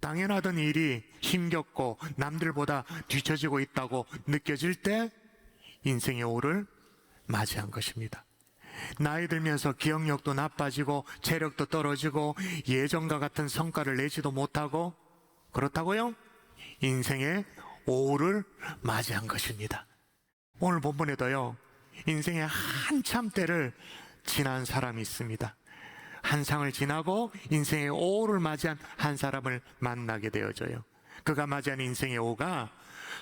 당연하던 일이 힘겹고 남들보다 뒤처지고 있다고 느껴질 때 인생의 오를 맞이한 것입니다. 나이 들면서 기억력도 나빠지고 체력도 떨어지고 예전과 같은 성과를 내지도 못하고, 그렇다고요? 인생의 오를 맞이한 것입니다. 오늘 본문에도요, 인생의 한참 때를 지난 사람이 있습니다. 한상을 지나고 인생의 오를 맞이한 한 사람을 만나게 되어져요. 그가 맞이한 인생의 오가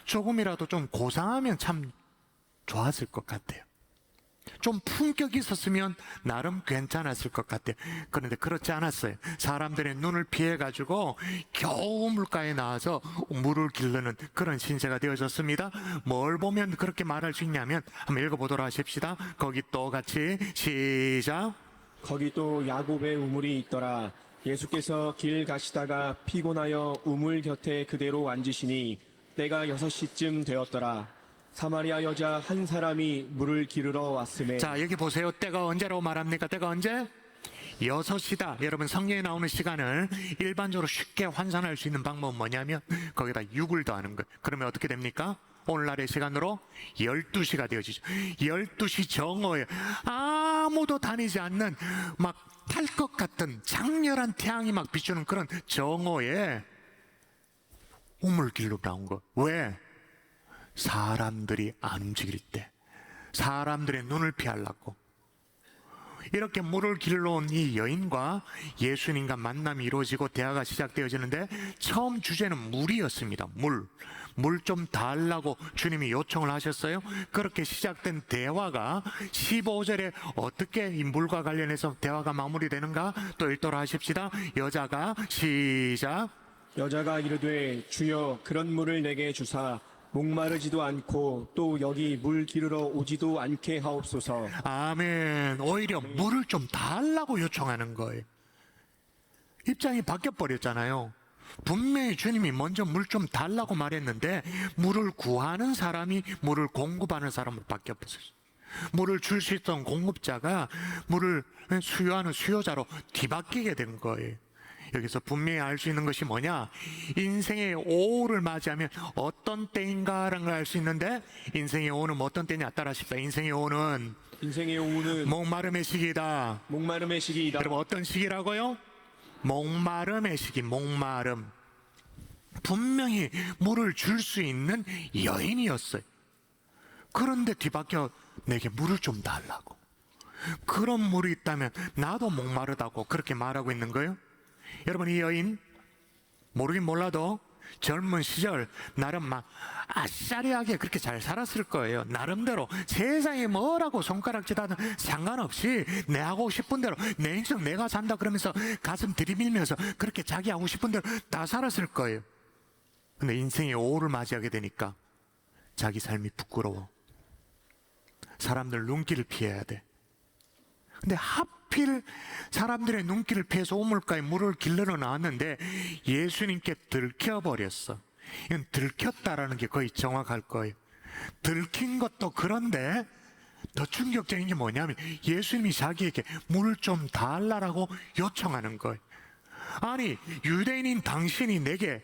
조금이라도 좀 고상하면 참 좋았을 것 같아요. 좀 품격이 있었으면 나름 괜찮았을 것 같아요. 그런데 그렇지 않았어요. 사람들의 눈을 피해가지고 겨우 물가에 나와서 물을 기르는 그런 신세가 되어졌습니다. 뭘 보면 그렇게 말할 수 있냐면 한번 읽어보도록 하십시다. 거기 또 같이 시작. 거기 또 야곱의 우물이 있더라. 예수께서 길 가시다가 피곤하여 우물 곁에 그대로 앉으시니 때가 6시쯤 되었더라. 사마리아 여자 한 사람이 물을 기르러 왔음에. 자, 여기 보세요. 때가 언제라고 말합니까? 때가 언제? 6시다. 여러분, 성경에 나오는 시간을 일반적으로 쉽게 환산할 수 있는 방법은 뭐냐면 거기다 6을 더하는 거예요. 그러면 어떻게 됩니까? 오늘날의 시간으로 12시가 되어지죠. 12시 정오에 아무도 다니지 않는 막 탈 것 같은 장렬한 태양이 막 비추는 그런 정오에 우물길로 나온 거. 왜? 사람들이 안 움직일 때, 사람들의 눈을 피하려고. 이렇게 물을 길러 온 이 여인과 예수님과 만남이 이루어지고 대화가 시작되어지는데 처음 주제는 물이었습니다. 물 좀 달라고 주님이 요청을 하셨어요. 그렇게 시작된 대화가 15절에 어떻게 이 물과 관련해서 대화가 마무리되는가 또 읽도록 하십시다. 여자가 시작. 여자가 이르되 주여 그런 물을 내게 주사 목마르지도 않고 또 여기 물 기르러 오지도 않게 하옵소서. 아멘. 오히려 물을 좀 달라고 요청하는 거예요. 입장이 바뀌어버렸잖아요. 분명히 주님이 먼저 물 좀 달라고 말했는데 물을 구하는 사람이 물을 공급하는 사람으로 바뀌어버렸어요. 물을 줄 수 있던 공급자가 물을 수요하는 수요자로 뒤바뀌게 된 거예요. 여기서 분명히 알 수 있는 것이 뭐냐? 인생의 오를 맞이하면 어떤 때인가라는 걸 알 수 있는데, 인생의 오는 어떤 때냐? 따라하십시다. 인생의 오는 목마름의 시기이다. 목마름의 시기이다. 여러분, 어떤 시기라고요? 목마름의 시기, 목마름. 분명히 물을 줄 수 있는 여인이었어요. 그런데 뒤바뀌어 내게 물을 좀 달라고. 그런 물이 있다면 나도 목마르다고 그렇게 말하고 있는 거예요. 여러분, 이 여인 모르긴 몰라도 젊은 시절 나름 막 아싸리하게 그렇게 잘 살았을 거예요. 나름대로 세상에 뭐라고 손가락질하든 상관없이 내 하고 싶은 대로 내 인생 내가 산다 그러면서 가슴 들이밀면서 그렇게 자기 하고 싶은 대로 다 살았을 거예요. 근데 인생의 오를 맞이하게 되니까 자기 삶이 부끄러워. 사람들 눈길을 피해야 돼. 근데 하필 사람들의 눈길을 피해서 우물가에 물을 길러 나왔는데 예수님께 들켜버렸어. 이건 들켰다라는 게 거의 정확할 거예요. 들킨 것도 그런데 더 충격적인 게 뭐냐면 예수님이 자기에게 물을 좀 달라고 요청하는 거예요. 아니, 유대인인 당신이 내게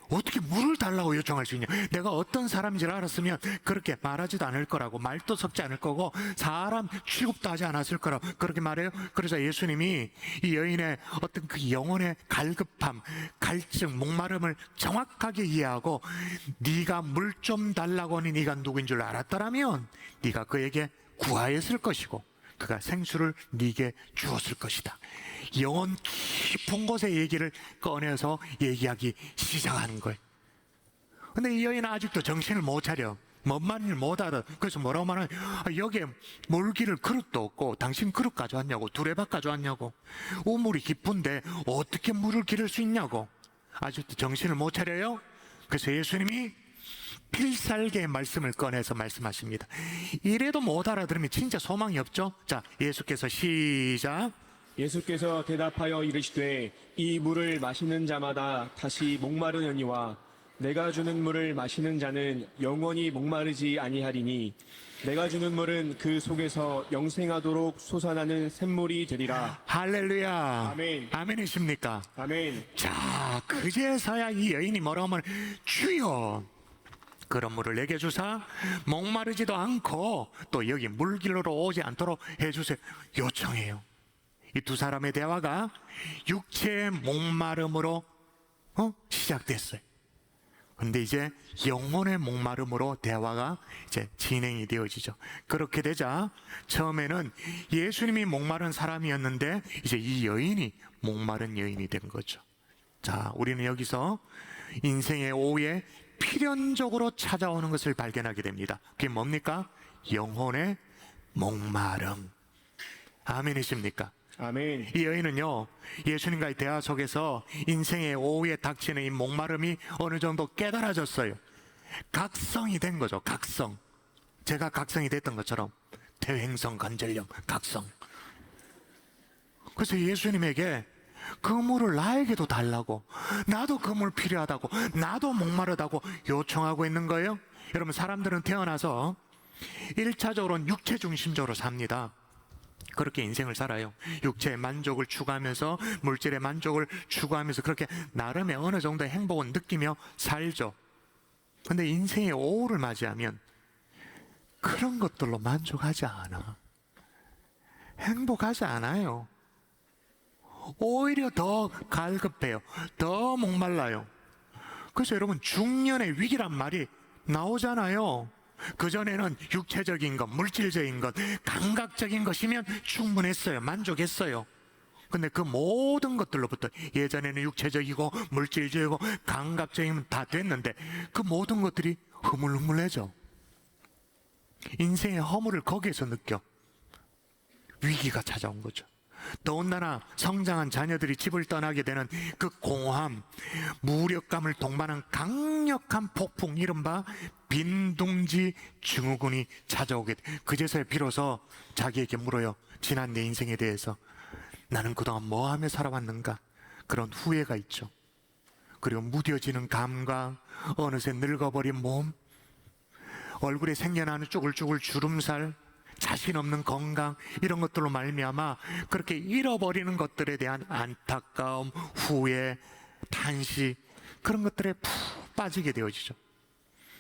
어떻게 물을 달라고 요청할 수 있냐? 내가 어떤 사람인지를 알았으면 그렇게 말하지도 않을 거라고, 말도 섞지 않을 거고 사람 취급도 하지 않았을 거라고 그렇게 말해요. 그래서 예수님이 이 여인의 어떤 그 영혼의 갈급함, 갈증, 목마름을 정확하게 이해하고 네가 물 좀 달라고 하니 네가 누구인 줄 알았더라면 네가 그에게 구하였을 것이고 그가 생수를 네게 주었을 것이다. 영혼 깊은 곳의 얘기를 꺼내서 얘기하기 시작하는 거예요. 근데 이 여인은 아직도 정신을 못 차려. 뭔 말인지 못 알아. 그래서 뭐라고 말하냐? 여기에 물기를 그릇도 없고 당신 그릇 가져왔냐고, 두레박 가져왔냐고, 우물이 깊은데 어떻게 물을 기를 수 있냐고. 아직도 정신을 못 차려요. 그래서 예수님이 필살기의 말씀을 꺼내서 말씀하십니다. 이래도 못 알아들으면 진짜 소망이 없죠. 자, 예수께서 시작. 예수께서 대답하여 이르시되 이 물을 마시는 자마다 다시 목마르느니와 내가 주는 물을 마시는 자는 영원히 목마르지 아니하리니 내가 주는 물은 그 속에서 영생하도록 솟아나는 샘물이 되리라. 할렐루야. 아멘. 아멘이십니까? 아멘. 자, 그제서야 이 여인이 뭐라 하면, 주여, 그런 물을 내게 주사 목마르지도 않고 또 여기 물길로 오지 않도록 해주세요. 요청해요. 이 두 사람의 대화가 육체의 목마름으로 시작됐어요. 근데 이제 영혼의 목마름으로 대화가 이제 진행이 되어지죠. 그렇게 되자 처음에는 예수님이 목마른 사람이었는데 이제 이 여인이 목마른 여인이 된 거죠. 자, 우리는 여기서 인생의 오후에 필연적으로 찾아오는 것을 발견하게 됩니다. 그게 뭡니까? 영혼의 목마름. 아멘이십니까? 아멘. 이 여인은요, 예수님과의 대화 속에서 인생의 오후에 닥치는 이 목마름이 어느 정도 깨달아졌어요. 각성이 된 거죠. 각성. 제가 각성이 됐던 것처럼 대횡성 관절염 각성. 그래서 예수님에게 그 물을 나에게도 달라고, 나도 그 물 필요하다고, 나도 목마르다고 요청하고 있는 거예요. 여러분, 사람들은 태어나서 1차적으로는 육체 중심적으로 삽니다. 그렇게 인생을 살아요. 육체의 만족을 추구하면서, 물질의 만족을 추구하면서 그렇게 나름의 어느 정도의 행복을 느끼며 살죠. 근데 인생의 오후를 맞이하면 그런 것들로 만족하지 않아. 행복하지 않아요. 오히려 더 갈급해요. 더 목말라요. 그래서 여러분, 중년의 위기란 말이 나오잖아요. 그전에는 육체적인 것, 물질적인 것, 감각적인 것이면 충분했어요. 만족했어요. 근데 그 모든 것들로부터, 예전에는 육체적이고 물질적이고 감각적이면 다 됐는데 그 모든 것들이 흐물흐물해져. 인생의 허물을 거기에서 느껴. 위기가 찾아온 거죠. 더군다나 성장한 자녀들이 집을 떠나게 되는 그 공허함, 무력감을 동반한 강력한 폭풍, 이른바 빈둥지 증후군이 찾아오게 돼. 그제서야 비로소 자기에게 물어요. 지난 내 인생에 대해서 나는 그동안 뭐하며 살아왔는가? 그런 후회가 있죠. 그리고 무뎌지는 감각, 어느새 늙어버린 몸, 얼굴에 생겨나는 쭈글쭈글 주름살, 자신 없는 건강, 이런 것들로 말미암아 그렇게 잃어버리는 것들에 대한 안타까움, 후회, 탄식, 그런 것들에 푹 빠지게 되어지죠.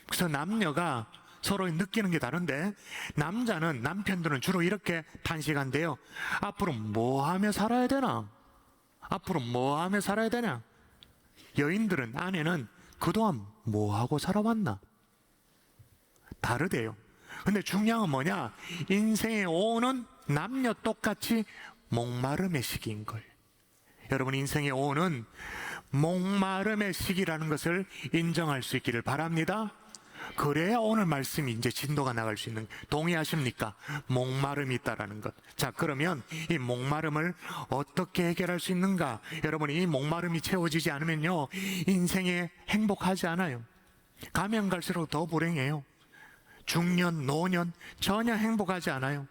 그래서 남녀가 서로 느끼는 게 다른데, 남자는, 남편들은 주로 이렇게 탄식한대요. 앞으로 뭐 하며 살아야 되나? 앞으로 뭐 하며 살아야 되냐? 여인들은, 아내는 그동안 뭐 하고 살아왔나? 다르대요. 근데 중요한 건 뭐냐? 인생의 오후는 남녀 똑같이 목마름의 시기인 거예요. 여러분, 인생의 오후는 목마름의 시기라는 것을 인정할 수 있기를 바랍니다. 그래야 오늘 말씀이 이제 진도가 나갈 수 있는, 동의하십니까? 목마름이 있다라는 것. 자, 그러면 이 목마름을 어떻게 해결할 수 있는가? 여러분, 이 목마름이 채워지지 않으면요, 인생에 행복하지 않아요. 가면 갈수록 더 불행해요. 중년, 노년 전혀 행복하지 않아요.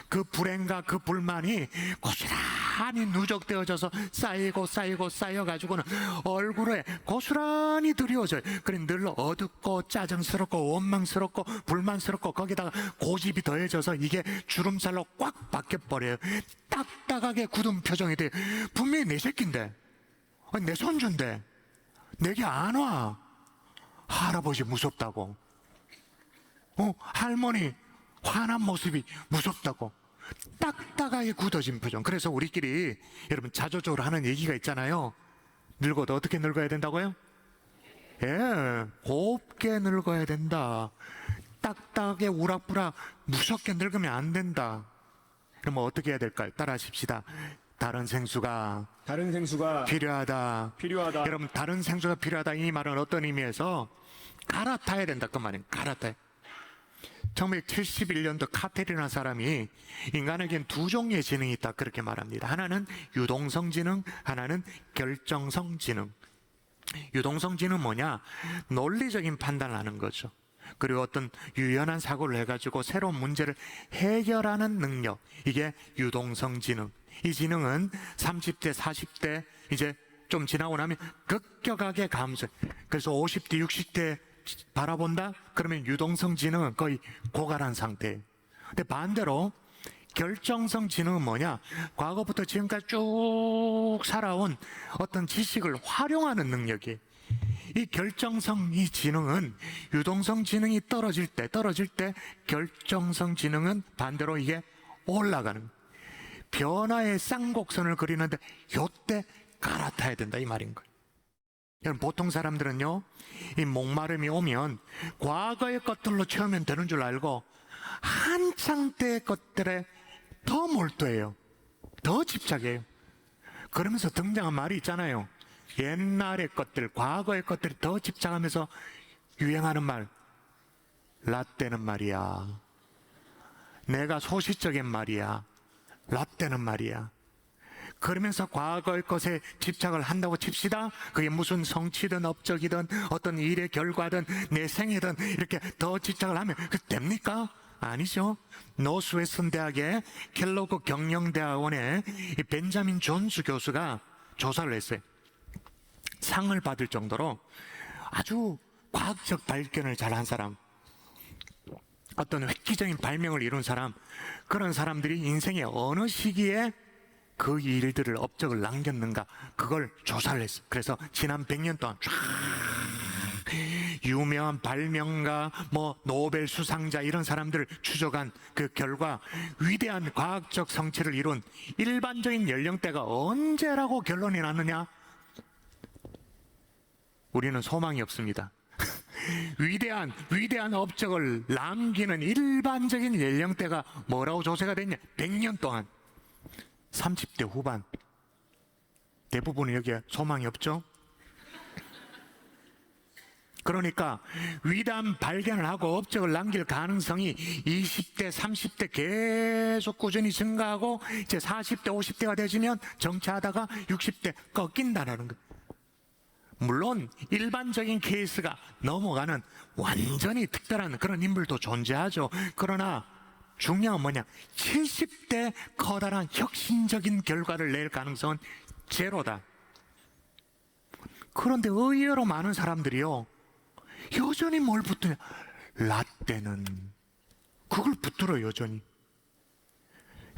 그 불행과 그 불만이 고스란히 누적되어져서 쌓여가지고는 얼굴에 고스란히 드리워져요. 그래, 늘 어둡고 짜증스럽고 원망스럽고 불만스럽고, 거기다가 고집이 더해져서 이게 주름살로 꽉 박혀버려요. 딱딱하게 굳은 표정이 돼요. 분명히 내 새끼인데, 내 손주인데 내게 안 와. 할아버지 무섭다고, 할머니 화난 모습이 무섭다고, 딱딱하게 굳어진 표정. 그래서 우리끼리 여러분 자조적으로 하는 얘기가 있잖아요. 늙어도 어떻게 늙어야 된다고요? 예, 곱게 늙어야 된다. 딱딱하게 우락부락 무섭게 늙으면 안 된다. 그러면 어떻게 해야 될까요? 따라하십시다. 다른 생수가 필요하다. 여러분, 다른 생수가 필요하다, 이 말은 어떤 의미에서 갈아타야 된다, 그 말이에요. 갈아타야. 1971년도 카테리나 사람이 인간에겐 두 종류의 지능이 있다, 그렇게 말합니다. 하나는 유동성 지능, 하나는 결정성 지능. 유동성 지능은 뭐냐? 논리적인 판단을 하는 거죠. 그리고 어떤 유연한 사고를 해가지고 새로운 문제를 해결하는 능력, 이게 유동성 지능. 이 지능은 30대, 40대 이제 좀 지나고 나면 급격하게 감소. 그래서 50대, 60대 바라본다? 그러면 유동성 지능은 거의 고갈한 상태예요. 근데 반대로 결정성 지능은 뭐냐? 과거부터 지금까지 쭉 살아온 어떤 지식을 활용하는 능력이에요. 이 결정성, 이 지능은 유동성 지능이 떨어질 때 결정성 지능은 반대로 이게 올라가는 거예요. 변화의 쌍곡선을 그리는데 요때 갈아타야 된다 이 말인 거예요. 여러분, 보통 사람들은요, 이 목마름이 오면 과거의 것들로 채우면 되는 줄 알고 한창 때의 것들에 더 몰두해요. 더 집착해요. 그러면서 등장한 말이 있잖아요. 옛날의 것들, 과거의 것들이 더 집착하면서 유행하는 말, 라떼는 말이야, 내가 소시적인 말이야, 라떼는 말이야. 그러면서 과거의 것에 집착을 한다고 칩시다. 그게 무슨 성취든 업적이든 어떤 일의 결과든 내 생애든 이렇게 더 집착을 하면 그 됩니까? 아니죠. 노스웨스턴 대학의 켈로그 경영대학원의 이 벤자민 존스 교수가 조사를 했어요. 상을 받을 정도로 아주 과학적 발견을 잘한 사람, 어떤 획기적인 발명을 이룬 사람, 그런 사람들이 인생의 어느 시기에 그 일들을, 업적을 남겼는가, 그걸 조사를 했어요. 그래서 지난 100년 동안 쫙 유명한 발명가, 노벨 수상자 이런 사람들을 추적한 그 결과 위대한 과학적 성취를 이룬 일반적인 연령대가 언제라고 결론이 났느냐? 우리는 소망이 없습니다. 위대한 업적을 남기는 일반적인 연령대가 뭐라고 조사가 됐냐? 100년 동안 30대 후반. 대부분은 여기에 소망이 없죠? 그러니까 위대한 발견을 하고 업적을 남길 가능성이 20대, 30대 계속 꾸준히 증가하고 이제 40대, 50대가 되시면 정체하다가 60대 꺾인다는 거예요. 물론 일반적인 케이스가 넘어가는 완전히 특별한 그런 인물도 존재하죠. 그러나 중요한 뭐냐? 70대 커다란 혁신적인 결과를 낼 가능성은 제로다. 그런데 의외로 많은 사람들이요, 여전히 뭘 붙드냐? 라떼는. 그걸 붙들어요, 여전히.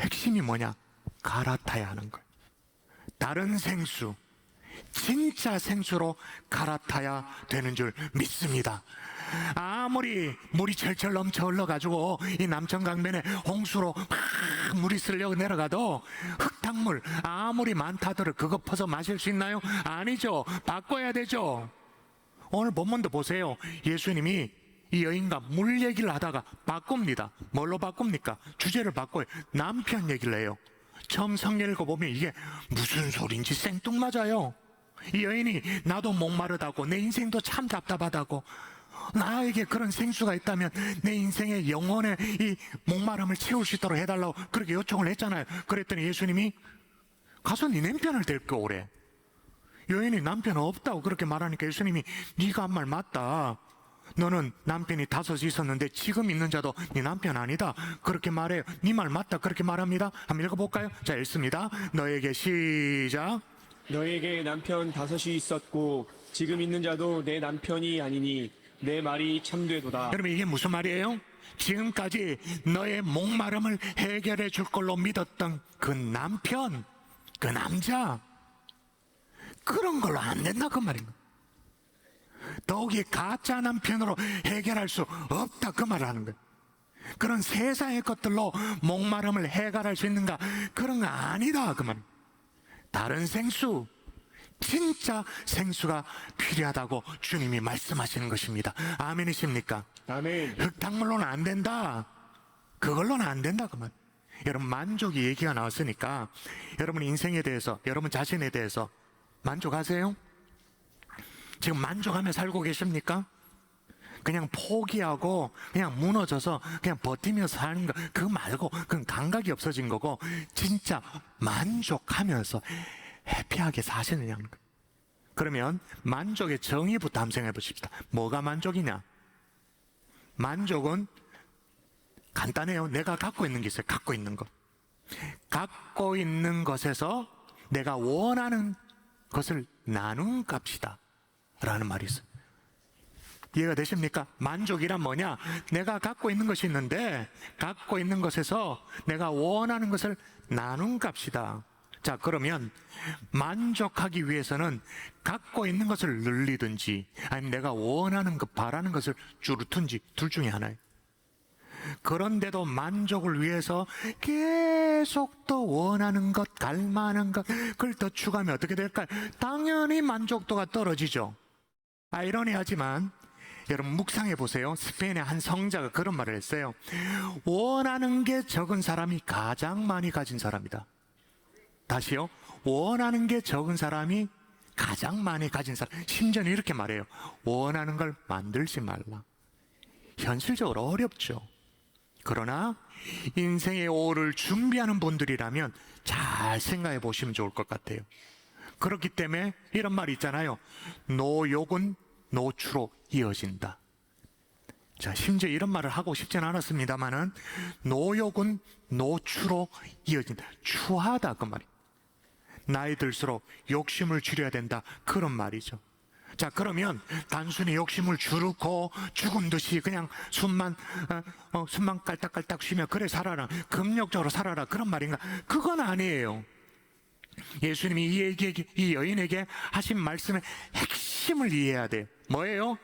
핵심이 뭐냐? 갈아타야 하는 거예요. 다른 생수, 진짜 생수로 갈아타야 되는 줄 믿습니다. 아무리 물이 철철 넘쳐 흘러가지고 이 남천강변에 홍수로 막 물이 쓸려 내려가도 흙탕물 아무리 많다더러 그거 퍼서 마실 수 있나요? 아니죠. 바꿔야 되죠. 오늘 본문도 보세요. 예수님이 이 여인과 물 얘기를 하다가 바꿉니다. 뭘로 바꿉니까? 주제를 바꿔요. 남편 얘기를 해요. 처음 성경 읽어보면 이게 무슨 소린지 생뚱맞아요. 이 여인이 나도 목마르다고, 내 인생도 참 답답하다고, 나에게 그런 생수가 있다면 내 인생의 영혼의 이 목마름을 채울 수 있도록 해달라고 그렇게 요청을 했잖아요. 그랬더니 예수님이 가서 네 남편을 데리고 오래. 여인이 남편 없다고 그렇게 말하니까 예수님이 네가 한 말 맞다. 너는 남편이 5 있었는데 지금 있는 자도 네 남편 아니다. 그렇게 말해요. 네 말 맞다. 그렇게 말합니다. 한번 읽어볼까요? 자, 읽습니다. 너에게 시작. 너에게 남편 5이 있었고 지금 있는 자도 내 남편이 아니니 내 말이 참되도다. 여러분, 이게 무슨 말이에요? 지금까지 너의 목마름을 해결해 줄 걸로 믿었던 그 남편, 그 남자, 그런 걸로 안 된다 그 말인 거예요. 더욱이 가짜 남편으로 해결할 수 없다 그 말을 하는 거예요. 그런 세상의 것들로 목마름을 해결할 수 있는가? 그런 거 아니다 그 말이에요. 다른 생수, 진짜 생수가 필요하다고 주님이 말씀하시는 것입니다. 아멘이십니까? 아멘. 흙탕물로는 안 된다. 그걸로는 안 된다 그 말. 여러분, 만족이 얘기가 나왔으니까 여러분 인생에 대해서, 여러분 자신에 대해서 만족하세요? 지금 만족하며 살고 계십니까? 그냥 포기하고 그냥 무너져서 그냥 버티며 사는 거, 그거 말고 그건 감각이 없어진 거고, 진짜 만족하면서 해피하게 사시느냐는 거예요. 그러면 만족의 정의부터 한번 생각해 보십시다. 뭐가 만족이냐? 만족은 간단해요. 내가 갖고 있는 게 있어요. 갖고 있는 것. 갖고 있는 것에서 내가 원하는 그것을 나눈 값이다 라는 말이 있어요. 이해가 되십니까? 만족이란 뭐냐? 내가 갖고 있는 것이 있는데 갖고 있는 것에서 내가 원하는 것을 나눈 값이다. 자, 그러면 만족하기 위해서는 갖고 있는 것을 늘리든지 아니면 내가 원하는 것, 바라는 것을 줄이든지 둘 중에 하나예요. 그런데도 만족을 위해서 계속 더 원하는 것, 갈망하는 것, 그걸 더 추구하면 어떻게 될까요? 당연히 만족도가 떨어지죠. 아이러니하지만 여러분 묵상해 보세요. 스페인의 한 성자가 그런 말을 했어요. 원하는 게 적은 사람이 가장 많이 가진 사람이다. 다시요. 원하는 게 적은 사람이 가장 많이 가진 사람. 심지어는 이렇게 말해요. 원하는 걸 만들지 말라. 현실적으로 어렵죠. 그러나 인생의 오를 준비하는 분들이라면 잘 생각해 보시면 좋을 것 같아요. 그렇기 때문에 이런 말이 있잖아요. 노욕은 노추로 이어진다. 자, 심지어 이런 말을 하고 싶지는 않았습니다만은 노욕은 노추로 이어진다. 추하다 그 말이. 나이 들수록 욕심을 줄여야 된다 그런 말이죠. 자, 그러면 단순히 욕심을 줄이고 죽은 듯이 그냥 숨만 깔딱깔딱 쉬며 그래 살아라, 금욕적으로 살아라 그런 말인가? 그건 아니에요. 예수님이 이 여인에게 하신 말씀의 핵심을 이해해야 돼요. 뭐예요?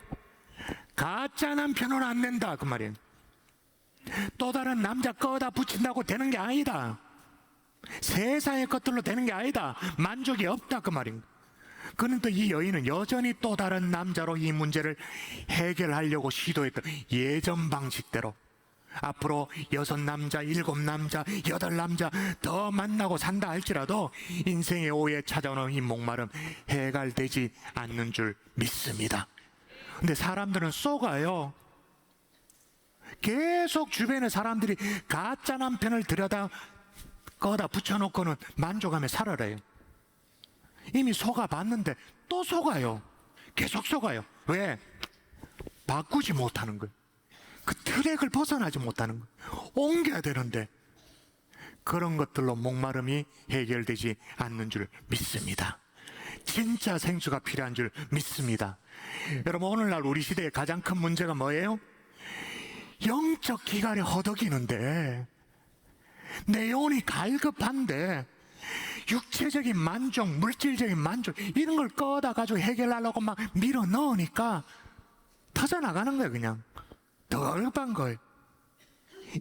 가짜 남편은 안 된다 그 말이에요. 또 다른 남자 꺼다 붙인다고 되는 게 아니다. 세상의 것들로 되는 게 아니다. 만족이 없다 그 말입니다. 그런데 이 여인은 여전히 또 다른 남자로 이 문제를 해결하려고 시도했던 예전 방식대로 앞으로 6남자, 7남자, 8남자 더 만나고 산다 할지라도 인생의 오에 찾아오는 이 목마름 해결되지 않는 줄 믿습니다. 근데 사람들은 속아요. 계속 주변의 사람들이 가짜 남편을 들여다 거다 붙여놓고는 만족하며 살아래요. 이미 속아봤는데 또 속아요. 계속 속아요. 왜? 바꾸지 못하는 거예요. 그 트랙을 벗어나지 못하는 거예요. 옮겨야 되는데 그런 것들로 목마름이 해결되지 않는 줄 믿습니다. 진짜 생수가 필요한 줄 믿습니다. 여러분, 오늘날 우리 시대의 가장 큰 문제가 뭐예요? 영적 기갈이 허덕이는데 내 영혼이 갈급한데 육체적인 만족, 물질적인 만족 이런 걸 꺼다 가지고 해결하려고 막 밀어 넣으니까 터져나가는 거예요. 그냥 더 얼반 거예요.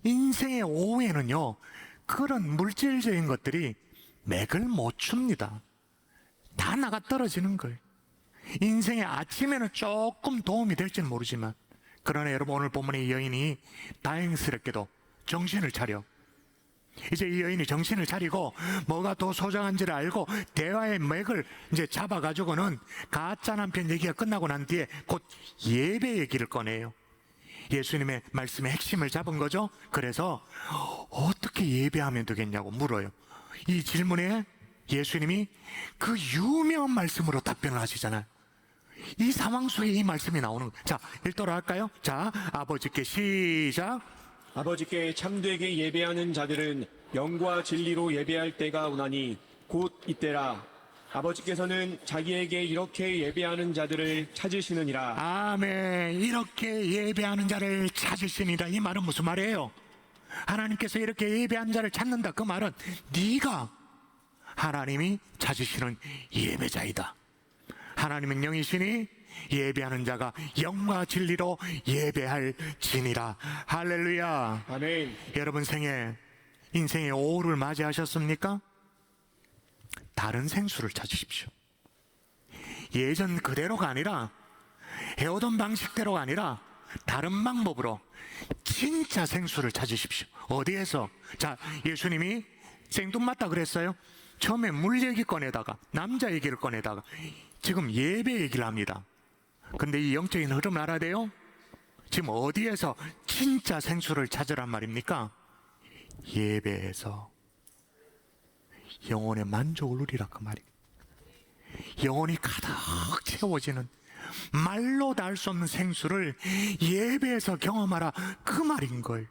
인생의 오후에는요 그런 물질적인 것들이 맥을 못 춥니다. 다 나가 떨어지는 거예요. 인생의 아침에는 조금 도움이 될지는 모르지만 그러나 여러분, 오늘 본문의 이 여인이 다행스럽게도 정신을 차려 이제 이 여인이 정신을 차리고 뭐가 더 소중한지를 알고 대화의 맥을 이제 잡아가지고는 가짜 남편 얘기가 끝나고 난 뒤에 곧 예배 얘기를 꺼내요. 예수님의 말씀의 핵심을 잡은 거죠. 그래서 어떻게 예배하면 되겠냐고 물어요. 이 질문에 예수님이 그 유명한 말씀으로 답변을 하시잖아요. 이 상황 속에 이 말씀이 나오는 거예요. 자, 읽도록 할까요? 자, 아버지께 시작. 아버지께 참되게 예배하는 자들은 영과 진리로 예배할 때가 오나니 곧 이때라. 아버지께서는 자기에게 이렇게 예배하는 자들을 찾으시느니라. 아멘. 이렇게 예배하는 자를 찾으시니라. 이 말은 무슨 말이에요? 하나님께서 이렇게 예배하는 자를 찾는다. 그 말은 네가 하나님이 찾으시는 예배자이다. 하나님은 영이시니 예배하는 자가 영과 진리로 예배할지니라. 할렐루야. 아멘. 여러분 생에 인생의 오후를 맞이하셨습니까? 다른 생수를 찾으십시오. 예전 그대로가 아니라 해오던 방식대로가 아니라 다른 방법으로 진짜 생수를 찾으십시오. 어디에서? 자, 예수님이 생뚱맞다 그랬어요. 처음에 물 얘기 꺼내다가 남자 얘기를 꺼내다가 지금 예배 얘기를 합니다. 근데 이 영적인 흐름 알아야 돼요. 지금 어디에서 진짜 생수를 찾으란 말입니까? 예배에서 영혼의 만족을 누리라 그 말이에요. 영혼이 가득 채워지는 말로 다 할 수 없는 생수를 예배에서 경험하라 그 말인 거예요.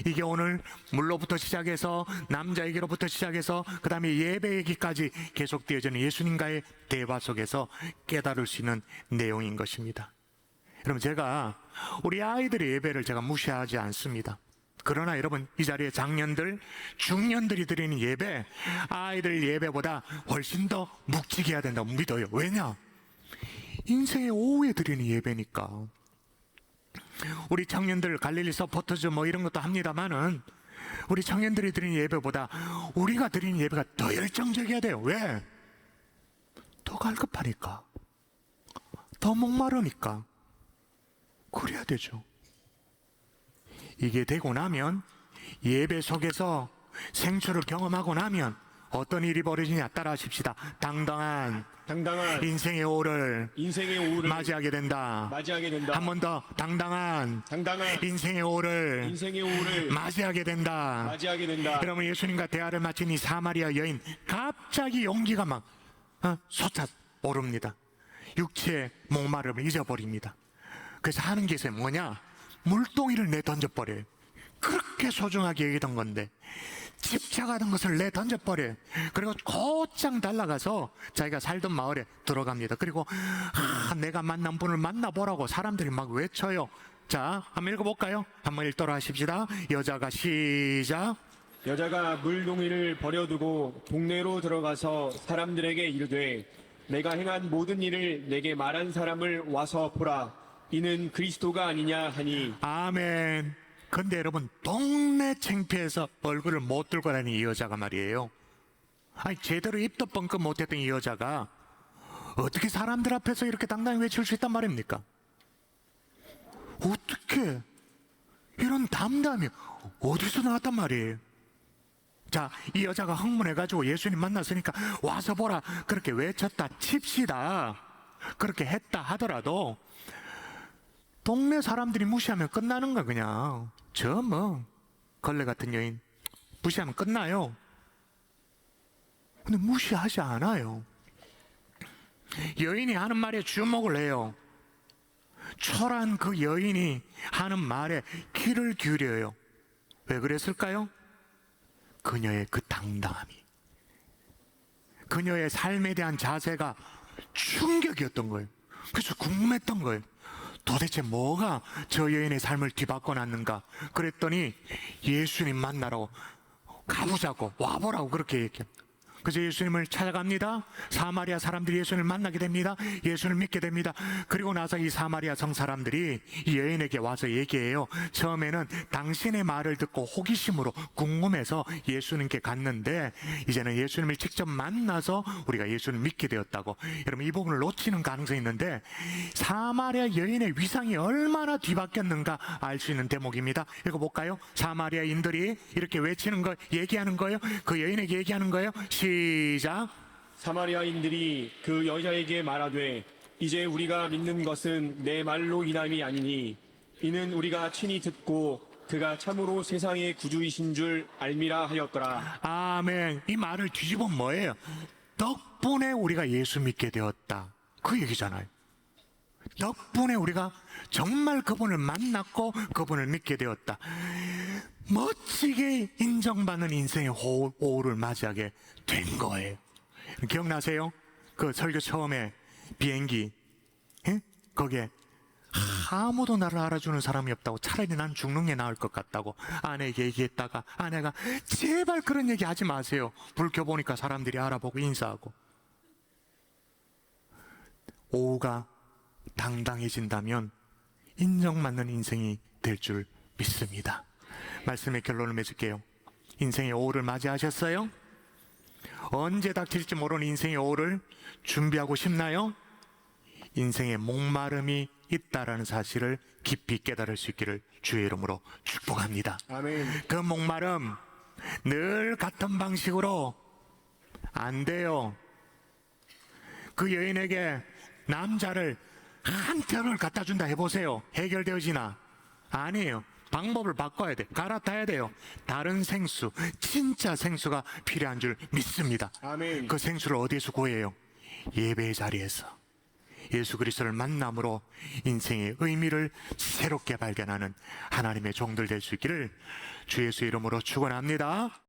이게 오늘 물로부터 시작해서 남자에게로부터 시작해서 그 다음에 예배 얘기까지 계속되어지는 예수님과의 대화 속에서 깨달을 수 있는 내용인 것입니다. 여러분, 제가 우리 아이들의 예배를 제가 무시하지 않습니다. 그러나 여러분, 이 자리에 장년들, 중년들이 드리는 예배, 아이들 예배보다 훨씬 더 묵직해야 해야 된다고 믿어요. 왜냐? 인생의 오후에 드리는 예배니까. 우리 청년들 갈릴리 서포터즈 뭐 이런 것도 합니다만은 우리 청년들이 드리는 예배보다 우리가 드리는 예배가 더 열정적이어야 돼요. 왜? 더 갈급하니까, 더 목마르니까. 그래야 되죠. 이게 되고 나면, 예배 속에서 생초를 경험하고 나면 어떤 일이 벌어지냐 따라 하십시다. 당당한 인생의 오후를 맞이하게 된다. 한 번 더, 당당한 인생의 오후를 맞이하게 된다. 여러분, 예수님과 대화를 마친 이 사마리아 여인, 갑자기 용기가 막 솟아오릅니다. 육체의 목마름을 잊어버립니다. 그래서 하는 게 있어요. 뭐냐? 물동이를 내던져버려요. 그렇게 소중하게 여기던 건데 집착하던 것을 내던져버려요. 그리고 곧장 달라가서 자기가 살던 마을에 들어갑니다. 그리고 내가 만난 분을 만나보라고 사람들이 막 외쳐요. 자, 한번 읽어볼까요? 한번 읽도록 하십시다. 여자가 시작. 여자가 물동이를 버려두고 동네로 들어가서 사람들에게 이르되 내가 행한 모든 일을 내게 말한 사람을 와서 보라. 이는 그리스도가 아니냐 하니. 아멘. 근데 여러분, 동네 창피해서 얼굴을 못 들고 다니는 이 여자가 말이에요. 아니, 제대로 입도 뻥끗 못했던 이 여자가 어떻게 사람들 앞에서 이렇게 당당히 외칠 수 있단 말입니까? 어떻게 이런 담담이 어디서 나왔단 말이에요? 자, 이 여자가 흥분해가지고 예수님 만났으니까 와서 보라 그렇게 외쳤다 칩시다. 그렇게 했다 하더라도 동네 사람들이 무시하면 끝나는 거야. 그냥 저 뭐 걸레 같은 여인 무시하면 끝나요. 근데 무시하지 않아요. 여인이 하는 말에 주목을 해요. 초라한 그 여인이 하는 말에 귀를 기울여요. 왜 그랬을까요? 그녀의 그 당당함이, 그녀의 삶에 대한 자세가 충격이었던 거예요. 그래서 궁금했던 거예요. 도대체 뭐가 저 여인의 삶을 뒤바꿔 놨는가? 그랬더니 예수님 만나러 가보자고, 와보라고 그렇게 얘기해요. 그래서 예수님을 찾아갑니다. 사마리아 사람들이 예수님을 만나게 됩니다. 예수를 믿게 됩니다. 그리고 나서 이 사마리아 성 사람들이 이 여인에게 와서 얘기해요. 처음에는 당신의 말을 듣고 호기심으로 궁금해서 예수님께 갔는데 이제는 예수님을 직접 만나서 우리가 예수를 믿게 되었다고. 여러분, 이 부분을 놓치는 가능성이 있는데 사마리아 여인의 위상이 얼마나 뒤바뀌었는가 알 수 있는 대목입니다. 읽어볼까요? 사마리아인들이 이렇게 외치는 거, 얘기하는 거예요. 그 여인에게 얘기하는 거예요. 시작. 사마리아인들이 그 여자에게 말하되 이제 우리가 믿는 것은 내 말로 인함이 아니니 이는 우리가 친히 듣고 그가 참으로 세상의 구주이신 줄 알미라 하였더라. 아멘. 이 말을 뒤집으면 뭐예요? 덕분에 우리가 예수 믿게 되었다, 그 얘기잖아요. 덕분에 우리가 정말 그분을 만났고 그분을 믿게 되었다. 멋지게 인정받는 인생의 오후를 맞이하게 된 거예요. 기억나세요? 그 설교 처음에 비행기, 거기에 아무도 나를 알아주는 사람이 없다고, 차라리 난 죽는 게 나을 것 같다고 아내에게 얘기했다가 아내가 제발 그런 얘기 하지 마세요. 불 켜보니까 사람들이 알아보고 인사하고. 오후가 당당해진다면 인정받는 인생이 될 줄 믿습니다. 말씀의 결론을 맺을게요. 인생의 오후를 맞이하셨어요? 언제 닥칠지 모르는 인생의 오후를 준비하고 싶나요? 인생의 목마름이 있다라는 사실을 깊이 깨달을 수 있기를 주의 이름으로 축복합니다. 아멘. 그 목마름 늘 같은 방식으로 안 돼요. 그 여인에게 남자를 한 편을 갖다 준다 해보세요. 해결되어지나? 아니에요. 방법을 바꿔야 돼. 갈아타야 돼요. 다른 생수, 진짜 생수가 필요한 줄 믿습니다. 아멘. 그 생수를 어디에서 구해요? 예배의 자리에서. 예수 그리스도를 만남으로 인생의 의미를 새롭게 발견하는 하나님의 종들 될 수 있기를 주 예수 이름으로 축원합니다.